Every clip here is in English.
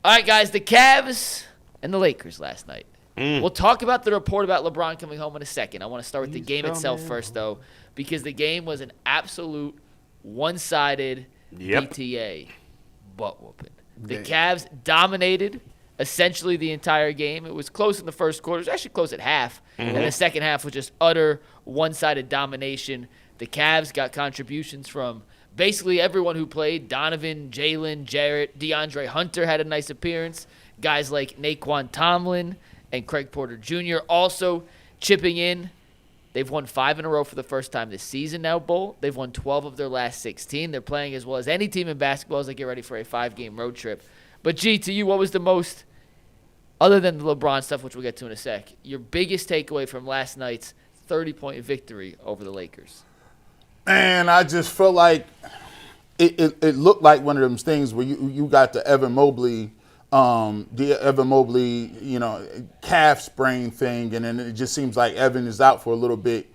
All right, guys, the Cavs and the Lakers last night. We'll talk about the report about LeBron coming home in a second. I want to start with the game itself first, though, because the game was an absolute one-sided BTA butt-whooping. The Cavs dominated essentially the entire game. It was close in the first quarter. It was actually close at half. And the second half was just utter one-sided domination. The Cavs got contributions from basically everyone who played. Donovan, Jaylon, Jarrett, DeAndre Hunter had a nice appearance. Guys like Naquan Tomlin and Craig Porter Jr. also chipping in. They've won 5 in a row for the first time this season now, Bull. They've won 12 of their last 16. They're playing as well as any team in basketball as they get ready for a 5-game road trip. But, G, to you, what was the most, other than the LeBron stuff, which we'll get to in a sec, your biggest takeaway from last night's 30-point victory over the Lakers? Man, I just felt like it looked like one of them things where you got the Evan Mobley, calf sprain thing, and then it just seems like Evan is out for a little bit.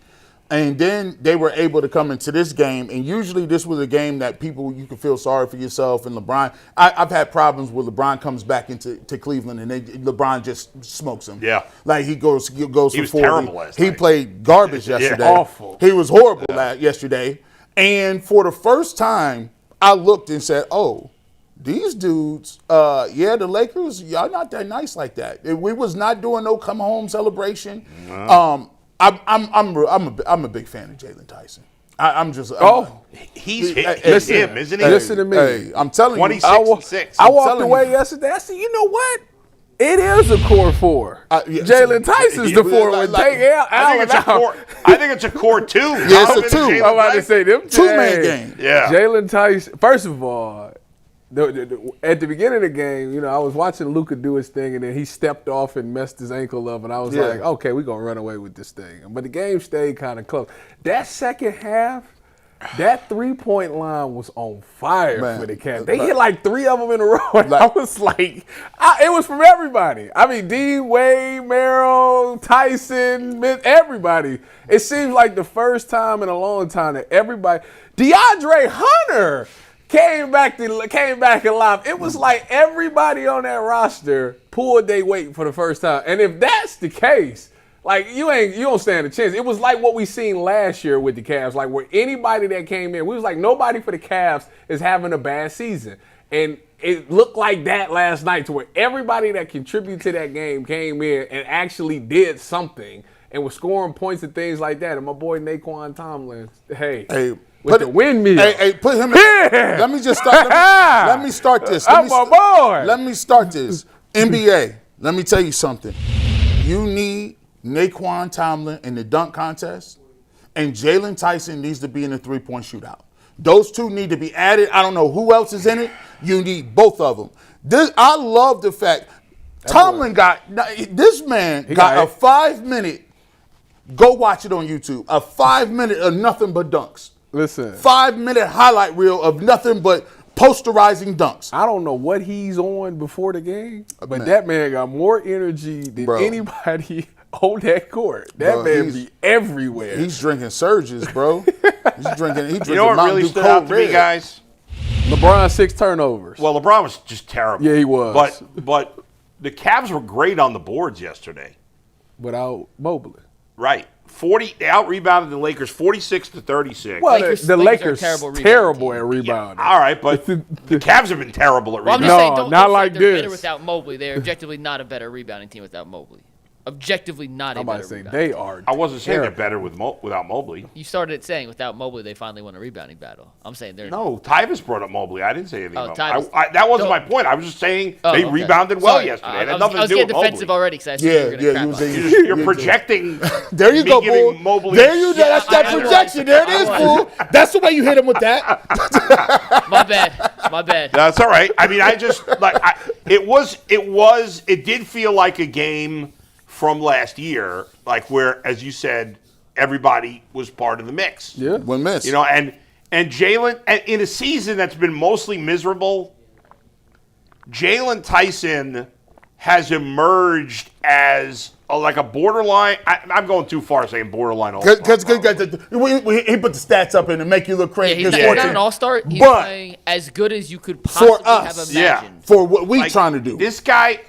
And then they were able to come into this game, and usually this was a game that you could feel sorry for yourself. And LeBron, I've had problems where LeBron comes back into Cleveland and LeBron just smokes him. Yeah, like he goes he for was 40. Terrible last night. He played garbage yesterday. Awful. He was horrible yesterday. And for the first time, I looked and said, "Oh, these dudes, the Lakers, y'all not that nice like that. We was not doing no come home celebration." No. I'm a big fan of Jaylon Tyson. He's him, isn't he? Listen to me. Hey, I'm telling you. 26 and 6. I walked away yesterday. I said, you know what? It is a core 4. Jaylon Tyson's the 4. I think it's a core 2. Yeah, it's a 2. I'm about to say them two-man game. Yeah. Jaylon Tyson. First of all, at the beginning of the game, I was watching Luka do his thing, and then he stepped off and messed his ankle up, and I was like, okay, we're going to run away with this thing. But the game stayed kind of close. That second half, that three-point line was on fire for the Cavs. They hit like 3 of them in a row, and I was like, it was from everybody. I mean, D, Wade, Merrill, Tyson, everybody. It seems like the first time in a long time that everybody – DeAndre Hunter – came back alive. It was like everybody on that roster pulled their weight for the first time. And if that's the case, like you don't stand a chance. It was like what we seen last year with the Cavs, like where anybody that came in, we was like nobody for the Cavs is having a bad season. And it looked like that last night to where everybody that contributed to that game came in and actually did something and was scoring points and things like that. And my boy Naquan Tomlin, with the windmill. Hey, put him in. Yeah. Let me just start. Let me start this. I'm my boy. Let me start this. NBA, let me tell you something. You need Naquan Tomlin in the dunk contest, and Jaylon Tyson needs to be in the three-point shootout. Those two need to be added. I don't know who else is in it. You need both of them. I love the fact Tomlin got a 5-minute. Go watch it on YouTube. A 5-minute of nothing but dunks. Listen. 5-minute highlight reel of nothing but posterizing dunks. I don't know what he's on before the game, but that man got more energy than anybody on that court. That man be everywhere. He's drinking surges, bro. He's drinking you know what Mountain really Dew stood out to me, guys? LeBron 6 turnovers. Well, LeBron was just terrible. Yeah, he was. But the Cavs were great on the boards yesterday. Without Mobley. Right. They out-rebounded the Lakers 46-36. Well, the Lakers are terrible at rebounding. Yeah, all right, but the Cavs have been terrible at rebounding. I'm just saying, not like they're this. better without Mobley. They're objectively not a better rebounding team without Mobley. Objectively not a better rebounding they team. are. I wasn't saying they're better without Mobley. You started saying without Mobley they finally won a rebounding battle. I'm saying they're no. Tyvus brought up Mobley. I didn't say anything about Tyvus. that wasn't my point. I was just saying they rebounded well yesterday. It had nothing to do with I was getting defensive already because I said you were going to crap on You're projecting. There you go, Bull. Mobley there you go. That's that projection. There it is, Bull. That's the way you hit him with that. My bad. That's all right. I mean, it did feel like a game from last year, like where, as you said, everybody was part of the mix. Yeah, one miss. And Jaylon, in a season that's been mostly miserable, Jaylon Tyson has emerged as like a borderline. I'm going too far saying borderline all-star. Because he put the stats up in to make you look crazy. Yeah, he's not an all-star. He's But playing as good as you could possibly have imagined. For what we Like, trying to do. This guy,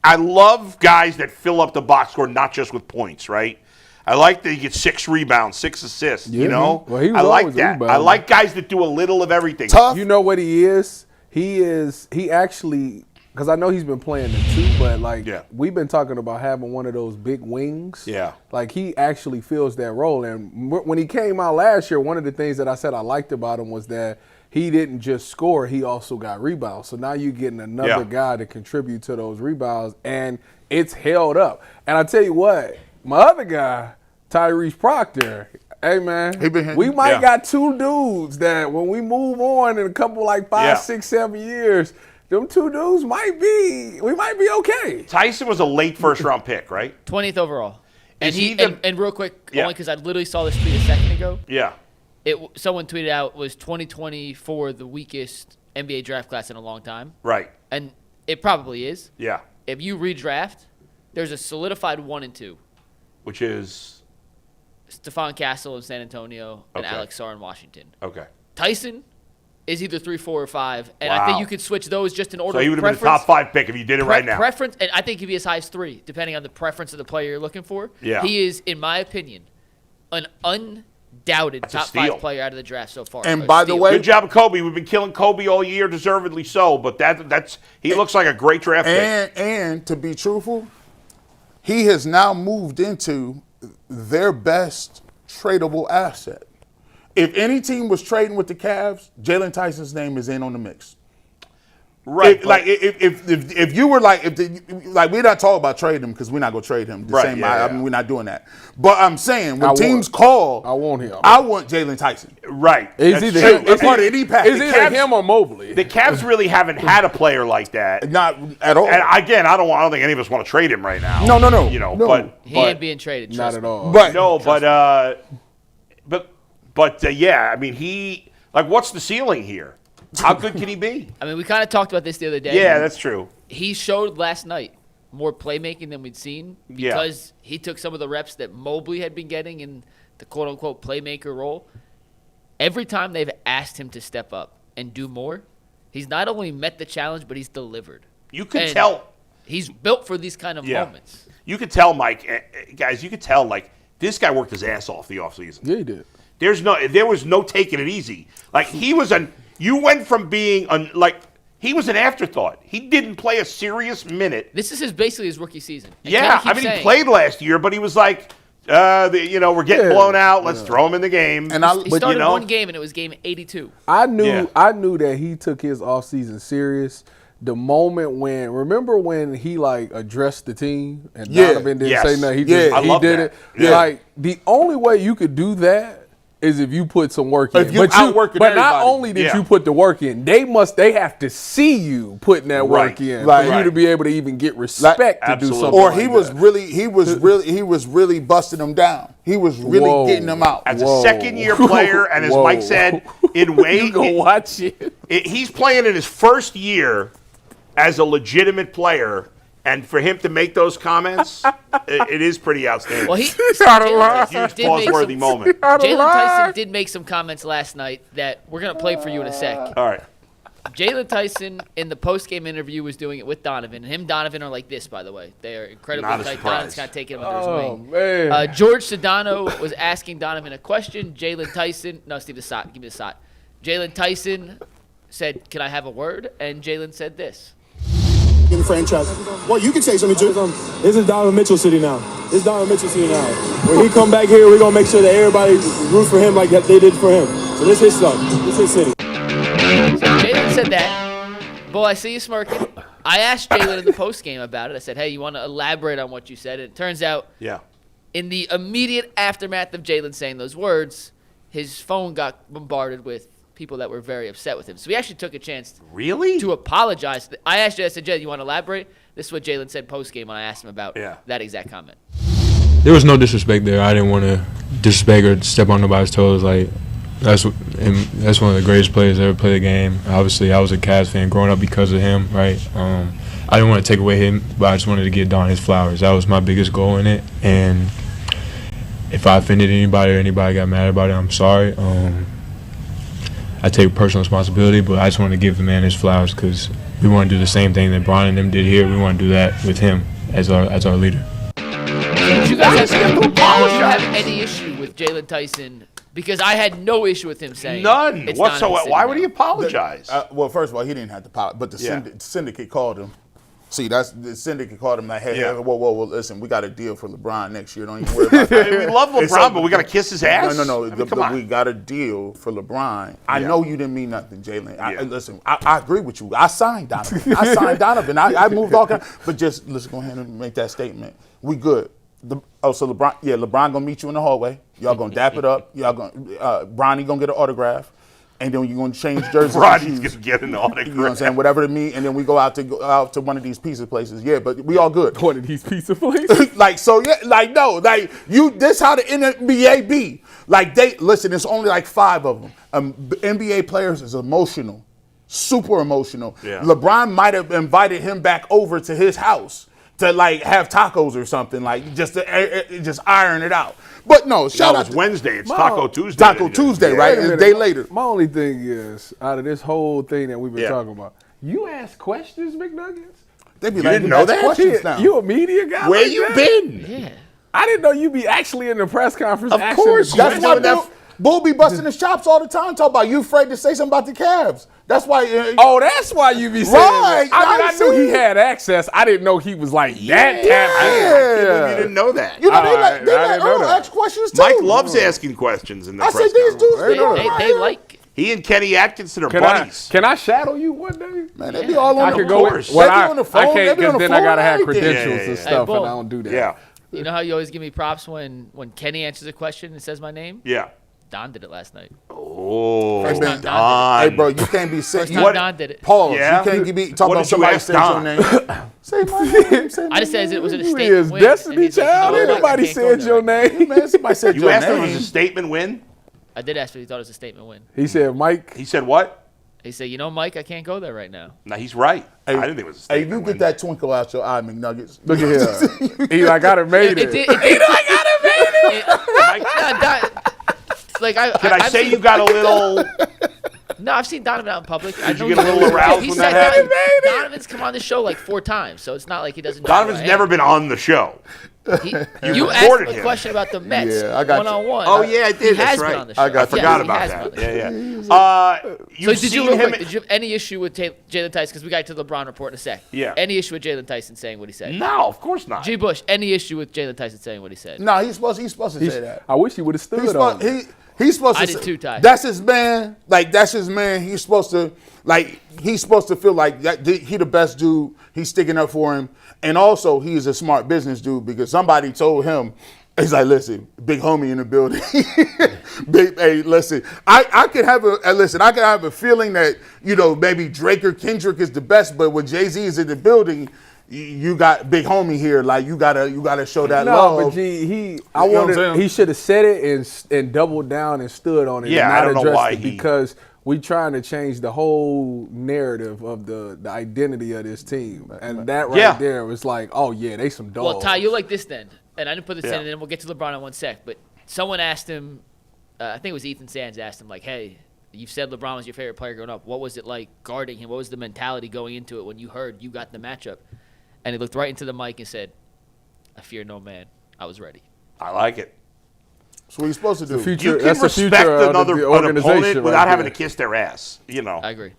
I love guys that fill up the box score, not just with points, right? I like that he gets 6 rebounds, 6 assists, you know? Well, he was I like always a that. rebounder. I like guys that do a little of everything. Tough. You know what he is? He actually, because I know he's been playing the 2, but we've been talking about having one of those big wings. Yeah. Like he actually fills that role. And when he came out last year, one of the things that I said I liked about him was that he didn't just score, he also got rebounds. So now you're getting another guy to contribute to those rebounds, and it's held up. And I tell you what, my other guy, Tyrese Proctor, hey man, we might got 2 dudes that when we move on in a couple 5, 6, 7 years, them 2 dudes we might be okay. Tyson was a late first-round pick, right? 20th overall. Is And and real quick, only because I literally saw this tweet a second ago. Yeah. Someone tweeted out was 2024 the weakest NBA draft class in a long time. Right. And it probably is. Yeah. If you redraft, there's a solidified 1 and 2. Which is? Stephon Castle in San Antonio and Okay. Alex Sarr in Washington. Okay. Tyson is either 3, 4, or 5, and I think you could switch those just in order. So he would have been a top 5 pick if you did it right now. Preference, and I think he'd be as high as 3, depending on the preference of the player you're looking for. Yeah. He is, in my opinion, an undoubted top 5 player out of the draft so far. And by the way, good job of Kobe. We've been killing Kobe all year, deservedly so. But he looks like a great draft pick. And to be truthful, he has now moved into their best tradable asset. If any team was trading with the Cavs, Jaylon Tyson's name is in on the mix. Right. If you were we're not talking about trading him because we're not gonna trade him. I mean, we're not doing that. But I'm saying when teams call, I want him. I want Jaylon Tyson. Right. It's part of any package. It's either him or Mobley. The Cavs really haven't had a player like that. Not at all. And again, I don't think any of us want to trade him right now. No. You know, No. but he ain't being traded. Not at all. I mean, what's the ceiling here? How good can he be? I mean, we kind of talked about this the other day. Yeah, that's true. He showed last night more playmaking than we'd seen because he took some of the reps that Mobley had been getting in the quote-unquote playmaker role. Every time they've asked him to step up and do more, he's not only met the challenge, but he's delivered. You can tell. He's built for these kind of moments. You could tell, Mike, guys, this guy worked his ass off the offseason. Yeah, he did. There was no taking it easy. You went from being he was an afterthought. He didn't play a serious minute. This is basically his rookie season. And he played last year, but he was like, we're getting blown out. Let's throw him in the game. And he started one game, and it was game 82. I knew that he took his offseason serious. The moment remember when he addressed the team and Donovan didn't say nothing. He did it. Yeah. The only way you could do that is if you put some work in. But not only did you put the work in, they have to see you putting that work in for you to be able to even get respect to do something. Or he was really busting them down. He was really getting them out. As a second-year player, and as Mike said, in Wade, you go watch it. He's playing in his first year as a legitimate player. And for him to make those comments, it is pretty outstanding. Well, it's a huge pause-worthy moment. Jaylen Tyson did make some comments last night that we're going to play for you in a sec. All right. Jaylen Tyson in the post-game interview was doing it with Donovan. Him and Donovan are like this, by the way. They are incredibly tight. Donovan's kind of taking him under his wing. Man. George Sedano was asking Donovan a question. Jaylen Tyson – no, Steve, the shot. Give me the shot. Jaylen Tyson said, "Can I have a word?" And Jaylen said this. In the franchise. Well, you can say something too. This is Donovan Mitchell city now. When he come back here, we're going to make sure that everybody root for him like they did for him. So this is his stuff. This is his city. So Jaylen said that. Boy, I see you smirking. I asked Jaylen in the postgame about it. I said, hey, you want to elaborate on what you said? And it turns out in the immediate aftermath of Jaylen saying those words, his phone got bombarded with people that were very upset with him. So we actually took a chance to apologize. I asked Jay, I said, Jay, you want to elaborate? This is what Jaylen said post-game when I asked him about that exact comment. There was no disrespect there. I didn't want to disrespect or step on nobody's toes. That's one of the greatest players to ever play the game. Obviously, I was a Cavs fan growing up because of him, right? I didn't want to take away him, but I just wanted to give Don his flowers. That was my biggest goal in it. And if I offended anybody or anybody got mad about it, I'm sorry. I take personal responsibility, but I just want to give the man his flowers because we want to do the same thing that Bron and them did here. We want to do that with him as our leader. Did you guys have any issue with Jaylon Tyson? Because I had no issue with him saying none it's whatsoever. Why would he apologize? Well, first of all, he didn't have to apologize, but the syndicate called him. See, that's the syndicate called him like, hey, whoa, listen, we got a deal for LeBron next year. Don't even worry about that. We love LeBron, but we got to kiss his ass? No. Come on. We got a deal for LeBron. I know you didn't mean nothing, Jaylon. Listen, I agree with you. I signed Donovan. I moved all kinds. But just let's go ahead and make that statement. We good. So LeBron gonna meet you in the hallway. Y'all gonna dap it up. Y'all gonna Bronny gonna get an autograph, and then you're gonna change jerseys. Bronny's gonna get an autograph. You know what I'm saying? Whatever it means, and then we go out to one of these pizza places. Yeah, but we all good. One of these pizza places. This how the NBA be. Like listen, it's only like 5 of them. NBA players is emotional, super emotional. Yeah. LeBron might have invited him back over to his house to like have tacos or something, like just to just iron it out. But no, shout out. It's Wednesday. It's Taco Tuesday. Taco Tuesday, right? It's a day later. My only thing is, out of this whole thing that we've been talking about, you ask questions, McNuggets? They be You like, didn't know that? questions now. You a media guy? Where like you that? been? Yeah. I didn't know you be actually in the press conference. Of asking course. the That's questions. why Bull be busting his chops all the time. Talk about you afraid to say something about the Cavs. That's why. That's why you be saying Right. that. I knew he had access. I didn't know he was like that tapped in. You didn't know that. You know, they I let didn't know Earl that. ask questions too. Mike loves asking questions in the I press said these conference. dudes. They like. He and Kenny Atkinson are Can buddies. I shadow you one day? Man, they be all on I the could go. course. Well, They be on the phone, I they can't be on because the then I phone gotta have and everything. credentials and Yeah. stuff, Hey, and Bull. I don't do that. Yeah. You know how you always give me props when Kenny answers a question and says my name? Yeah. Don did it last night. Oh, First time Don Don. Hey, bro, you can't be sick. First time Don did it. Pause. Yeah? You can't be talking What about did you somebody ask saying your Don? name. Say my name. Say my I just said was it a You statement is win? Destiny And he's like, Child. you know what, Nobody I can't go said there your right now. name. Man, somebody said You your asked him if it name. was a statement win? I did ask if he thought it was a statement win. He said, Mike. He said what? He said, Mike, I can't go there right now. No, he's right. I didn't think it was a Hey, statement you win. get that twinkle out your eye, McNuggets. Look at here. He like, I done made it. He like, I got it, Like Can I say you got a little... No, I've seen Donovan out in public. I know you get a little aroused he when said that happened? Donovan's come on the show like 4 times, so it's not like he doesn't. know Donovan's who I never am. been on the show. You asked reported him a him. question about the Mets Yeah, I got you. one-on-one. Oh, yeah, I did. He That's has right. been on the show. I Forgot he about has that. been on the show. Yeah. So You've did you, seen real him... quick, did you have any issue with Jaylon Tyson? Because we got to the LeBron report in a sec. Yeah. Any issue with Jaylon Tyson saying what he said? No, of course not. G. Bush, any issue with Jaylon Tyson saying what he said? No, he's supposed to say that. I wish he would have stood on it. He's supposed to. I did too, Ty. That's his man. Like that's his man. He's supposed to feel like that, he the best dude. He's sticking up for him, and also he's a smart business dude because somebody told him. He's like, listen, big homie in the building. Hey, listen, I could have a feeling that maybe Drake or Kendrick is the best, but when Jay-Z is in the building. You got big homie here, like you gotta show that love. No, but he should have said it and doubled down and stood on it. Yeah, and I not don't know addressed why it because we trying to change the whole narrative of the identity of this team, and that there was like, oh yeah, they some dogs. Well, Ty, you like this then, and I didn't put this in, Yeah. and then we'll get to LeBron in 1 sec. But someone asked him, I think it was Ethan Sands asked him, like, hey, you've said LeBron was your favorite player growing up. What was it like guarding him? What was the mentality going into it when you heard you got the matchup? And he looked right into the mic and said, I fear no man. I was ready. I like it. That's what he's supposed to do. You can That's the respect future of an the organization opponent without right having there. to kiss their ass. I agree.